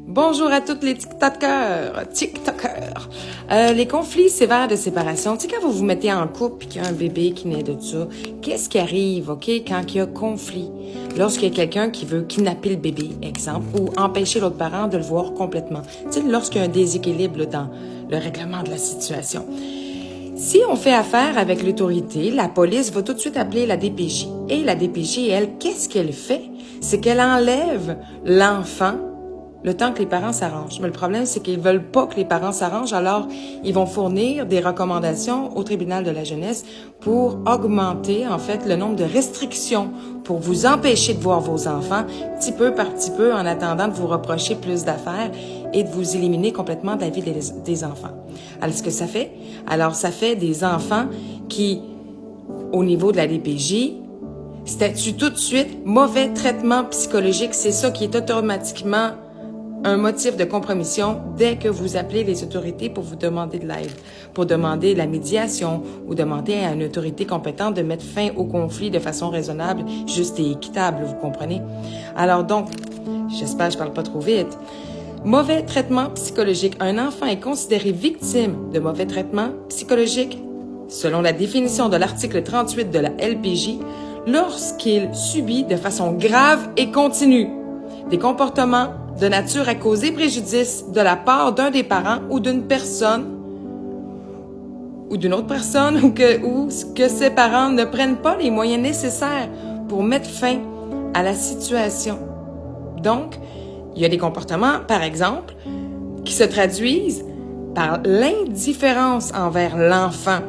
Bonjour à toutes les TikTokers. Les conflits sévères de séparation. Tu sais, quand vous vous mettez en couple et qu'il y a un bébé qui naît de ça, qu'est-ce qui arrive, OK, quand il y a conflit? Lorsqu'il y a quelqu'un qui veut kidnapper le bébé, exemple, ou empêcher l'autre parent de le voir complètement. Tu sais, lorsqu'il y a un déséquilibre dans le règlement de la situation. Si on fait affaire avec l'autorité, la police va tout de suite appeler la DPJ. Et la DPJ, elle, qu'est-ce qu'elle fait? C'est qu'elle enlève l'enfant le temps que les parents s'arrangent. Mais le problème, c'est qu'ils veulent pas que les parents s'arrangent, alors ils vont fournir des recommandations au tribunal de la jeunesse pour augmenter, en fait, le nombre de restrictions pour vous empêcher de voir vos enfants, petit peu par petit peu, en attendant de vous reprocher plus d'affaires et de vous éliminer complètement de la vie des enfants. Alors, ce que ça fait? Alors, ça fait des enfants qui, au niveau de la DPJ, statut tout de suite mauvais traitement psychologique. C'est ça qui est automatiquement un motif de compromission dès que vous appelez les autorités pour vous demander de l'aide, pour demander la médiation ou demander à une autorité compétente de mettre fin au conflit de façon raisonnable, juste et équitable, vous comprenez? Alors donc, j'espère que je parle pas trop vite. Mauvais traitement psychologique. Un enfant est considéré victime de mauvais traitement psychologique, selon la définition de l'article 38 de la LPJ, lorsqu'il subit de façon grave et continue des comportements de nature à causer préjudice de la part d'un des parents ou d'une personne ou d'une autre personne ou que ces parents ne prennent pas les moyens nécessaires pour mettre fin à la situation. Donc, il y a des comportements, par exemple, qui se traduisent par l'indifférence envers l'enfant.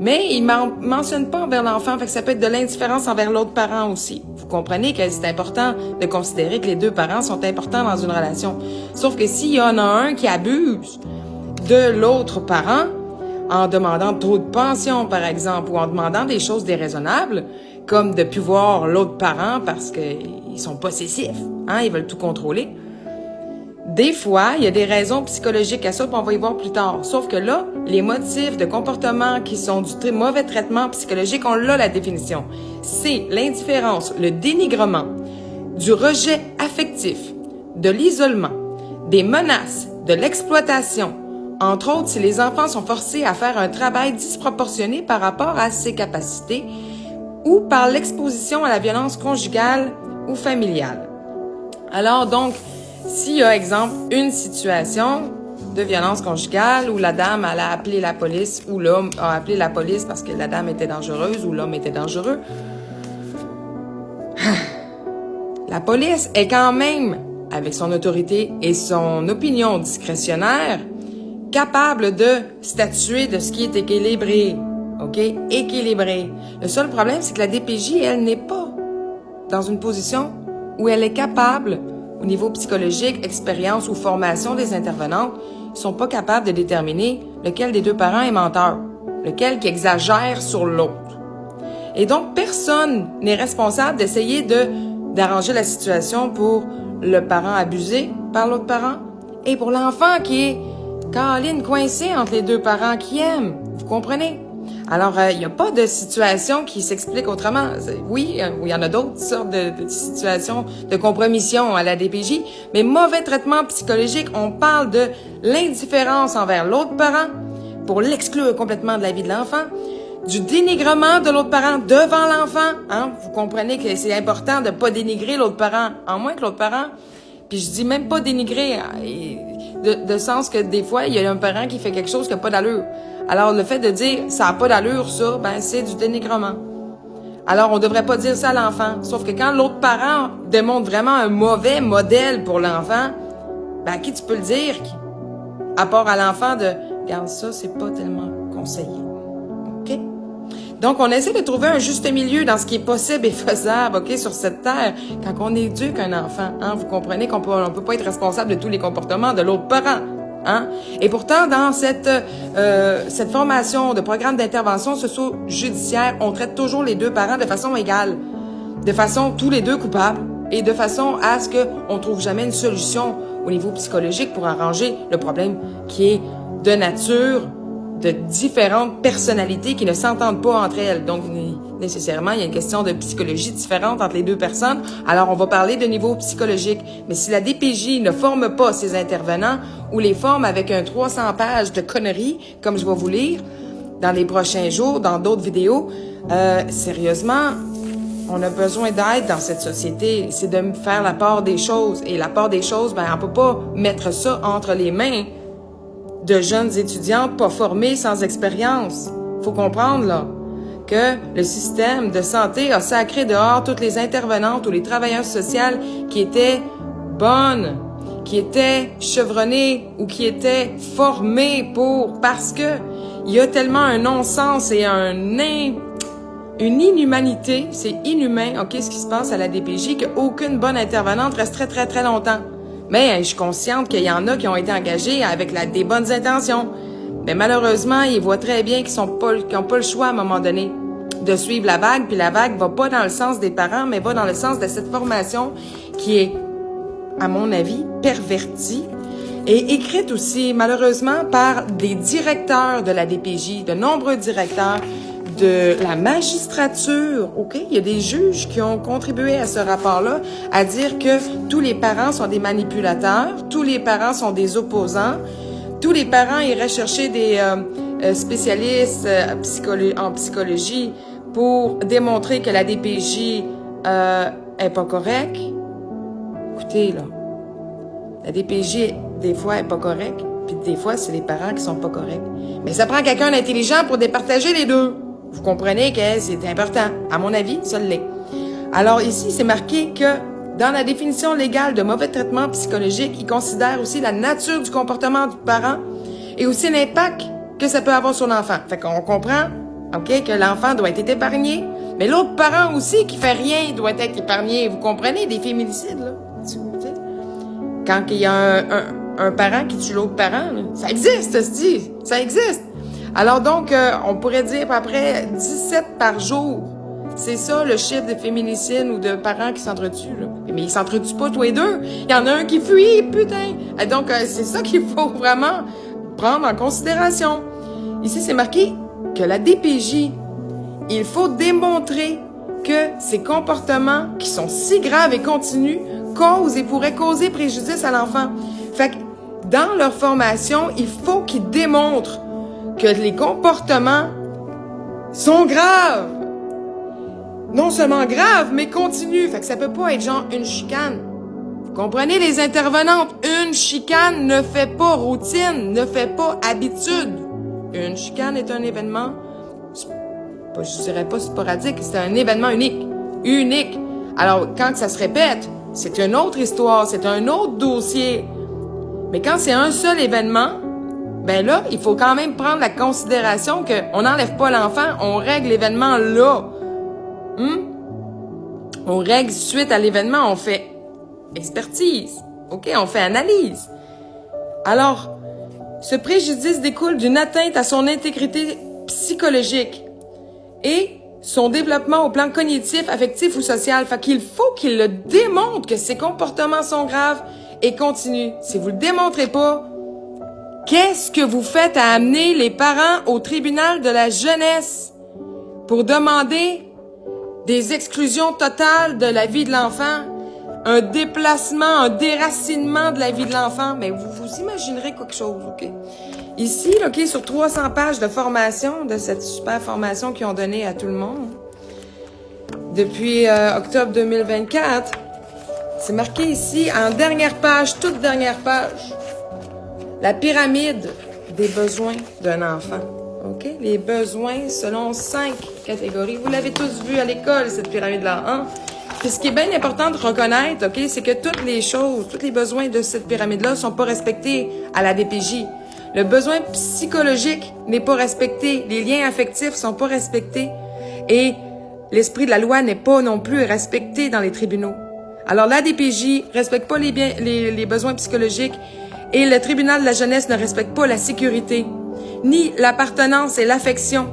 Mais il ne mentionne pas envers l'enfant, fait que ça peut être de l'indifférence envers l'autre parent aussi. Vous comprenez que c'est important de considérer que les deux parents sont importants dans une relation. Sauf que s'il y en a un qui abuse de l'autre parent, en demandant trop de pension, par exemple, ou en demandant des choses déraisonnables, comme de plus voir l'autre parent parce qu'ils sont possessifs, hein, ils veulent tout contrôler. Des fois, il y a des raisons psychologiques à ça, puis on va y voir plus tard. Sauf que là, les motifs de comportement qui sont du très mauvais traitement psychologique, on l'a la définition. C'est l'indifférence, le dénigrement, du rejet affectif, de l'isolement, des menaces, de l'exploitation. Entre autres, si les enfants sont forcés à faire un travail disproportionné par rapport à ses capacités ou par l'exposition à la violence conjugale ou familiale. Alors donc, s'il y a, exemple, une situation de violence conjugale où la dame elle a appelé la police ou l'homme a appelé la police parce que la dame était dangereuse ou l'homme était dangereux, la police est quand même, avec son autorité et son opinion discrétionnaire, capable de statuer de ce qui est équilibré. OK? Équilibré. Le seul problème, c'est que la DPJ, elle n'est pas dans une position où elle est capable, au niveau psychologique, expérience ou formation des intervenantes, sont pas capables de déterminer lequel des deux parents est menteur, lequel qui exagère sur l'autre. Et donc, personne n'est responsable d'essayer d'arranger la situation pour le parent abusé par l'autre parent et pour l'enfant qui est câline coincé entre les deux parents qui aiment. Vous comprenez? Alors, il n'y a pas de situation qui s'explique autrement. Oui, il y en a d'autres sortes de situations de compromission à la DPJ, mais mauvais traitement psychologique, on parle de l'indifférence envers l'autre parent pour l'exclure complètement de la vie de l'enfant, du dénigrement de l'autre parent devant l'enfant. Hein? Vous comprenez que c'est important de ne pas dénigrer l'autre parent, en moins que l'autre parent. Puis je dis même pas dénigrer, de sens que des fois, il y a un parent qui fait quelque chose qui n'a pas d'allure. Alors, le fait de dire « ça n'a pas d'allure, ça », ben c'est du dénigrement. Alors, on devrait pas dire ça à l'enfant. Sauf que quand l'autre parent démontre vraiment un mauvais modèle pour l'enfant, ben à qui tu peux le dire? À part à l'enfant de « regarde ça, c'est pas tellement conseillé ». OK? Donc, on essaie de trouver un juste milieu dans ce qui est possible et faisable, OK, sur cette terre, quand on éduque un enfant. Hein, vous comprenez qu'on peut pas être responsable de tous les comportements de l'autre parent. Hein? Et pourtant, dans cette formation de programme d'intervention socio-judiciaire, on traite toujours les deux parents de façon égale, de façon tous les deux coupables, et de façon à ce qu'on trouve jamais une solution au niveau psychologique pour arranger le problème qui est de nature de différentes personnalités qui ne s'entendent pas entre elles. Donc, nécessairement, il y a une question de psychologie différente entre les deux personnes. Alors, on va parler de niveau psychologique. Mais si la DPJ ne forme pas ses intervenants ou les forme avec un 300 pages de conneries, comme je vais vous lire dans les prochains jours, dans d'autres vidéos, sérieusement, on a besoin d'aide dans cette société. C'est de faire la part des choses. Et la part des choses, ben, on peut pas mettre ça entre les mains de jeunes étudiantes pas formées, sans expérience. Faut comprendre, là, que le système de santé a sacré dehors toutes les intervenantes ou les travailleuses sociales qui étaient bonnes, qui étaient chevronnées ou qui étaient formées parce que il y a tellement un non-sens et une inhumanité, c'est inhumain, OK, ce qui se passe à la DPJ, qu'aucune bonne intervenante reste très, très, très longtemps. Mais je suis consciente qu'il y en a qui ont été engagés avec des bonnes intentions. Mais malheureusement, ils voient très bien qu'ils n'ont pas le choix à un moment donné de suivre la vague, puis la vague va pas dans le sens des parents, mais va dans le sens de cette formation qui est, à mon avis, pervertie et écrite aussi, malheureusement, par des directeurs de la DPJ, de nombreux directeurs de la magistrature, OK? Il y a des juges qui ont contribué à ce rapport-là à dire que tous les parents sont des manipulateurs, tous les parents sont des opposants, tous les parents iraient chercher des spécialistes en psychologie pour démontrer que la DPJ est pas correcte. Écoutez, là, la DPJ, des fois, est pas correcte, puis des fois, c'est les parents qui sont pas corrects. Mais ça prend quelqu'un d'intelligent pour départager les deux. Vous comprenez que c'est important. À mon avis, ça l'est. Alors ici, c'est marqué que dans la définition légale de mauvais traitement psychologique, il considère aussi la nature du comportement du parent et aussi l'impact que ça peut avoir sur l'enfant. Fait qu'on comprend, OK, que l'enfant doit être épargné, mais l'autre parent aussi qui fait rien doit être épargné. Vous comprenez, des féminicides, là? Quand il y a un parent qui tue l'autre parent, là, ça existe, ça existe. Alors donc, on pourrait dire à peu près 17 par jour. C'est ça le chiffre de féminicide ou de parents qui s'entretuent, là. Mais ils s'entretuent pas tous les deux. Il y en a un qui fuit, putain! Et donc, c'est ça qu'il faut vraiment prendre en considération. Ici, c'est marqué que la DPJ, il faut démontrer que ces comportements qui sont si graves et continus causent et pourraient causer préjudice à l'enfant. Fait que dans leur formation, il faut qu'ils démontrent que les comportements sont graves. Non seulement graves, mais continus. Fait que ça peut pas être genre une chicane. Vous comprenez, les intervenantes? Une chicane ne fait pas routine, ne fait pas habitude. Une chicane est un événement, je dirais pas sporadique, c'est un événement unique. Unique. Alors, quand ça se répète, c'est une autre histoire, c'est un autre dossier. Mais quand c'est un seul événement, ben là, il faut quand même prendre la considération qu'on n'enlève pas l'enfant, on règle l'événement là. On règle suite à l'événement, on fait expertise, OK? On fait analyse. Alors, ce préjudice découle d'une atteinte à son intégrité psychologique et son développement au plan cognitif, affectif ou social. Fait qu'il faut qu'il le démontre que ses comportements sont graves et continus. Si vous le démontrez pas, qu'est-ce que vous faites à amener les parents au tribunal de la jeunesse pour demander des exclusions totales de la vie de l'enfant, un déplacement, un déracinement de la vie de l'enfant? Mais vous imaginerez quelque chose, OK? Ici, OK, sur 300 pages de formation, de cette super formation qu'ils ont donnée à tout le monde, depuis octobre 2024, c'est marqué ici, en dernière page, toute dernière page, la pyramide des besoins d'un enfant. OK? Les besoins selon 5 catégories. Vous l'avez tous vu à l'école, cette pyramide-là, hein? Puis ce qui est bien important de reconnaître, OK, c'est que toutes les choses, tous les besoins de cette pyramide-là sont pas respectés à la DPJ. Le besoin psychologique n'est pas respecté. Les liens affectifs sont pas respectés. Et l'esprit de la loi n'est pas non plus respecté dans les tribunaux. Alors la DPJ respecte pas les besoins psychologiques et le tribunal de la jeunesse ne respecte pas la sécurité, ni l'appartenance et l'affection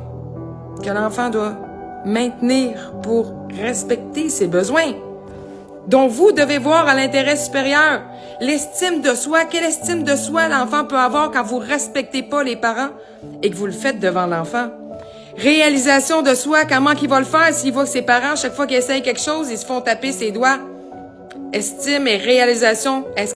que l'enfant doit maintenir pour respecter ses besoins. dont vous devez voir à l'intérêt supérieur. L'estime de soi, quelle estime de soi l'enfant peut avoir quand vous respectez pas les parents et que vous le faites devant l'enfant? Réalisation de soi, comment qu'il va le faire s'il voit que ses parents, chaque fois qu'ils essayent quelque chose, ils se font taper ses doigts? Estime et réalisation, est-ce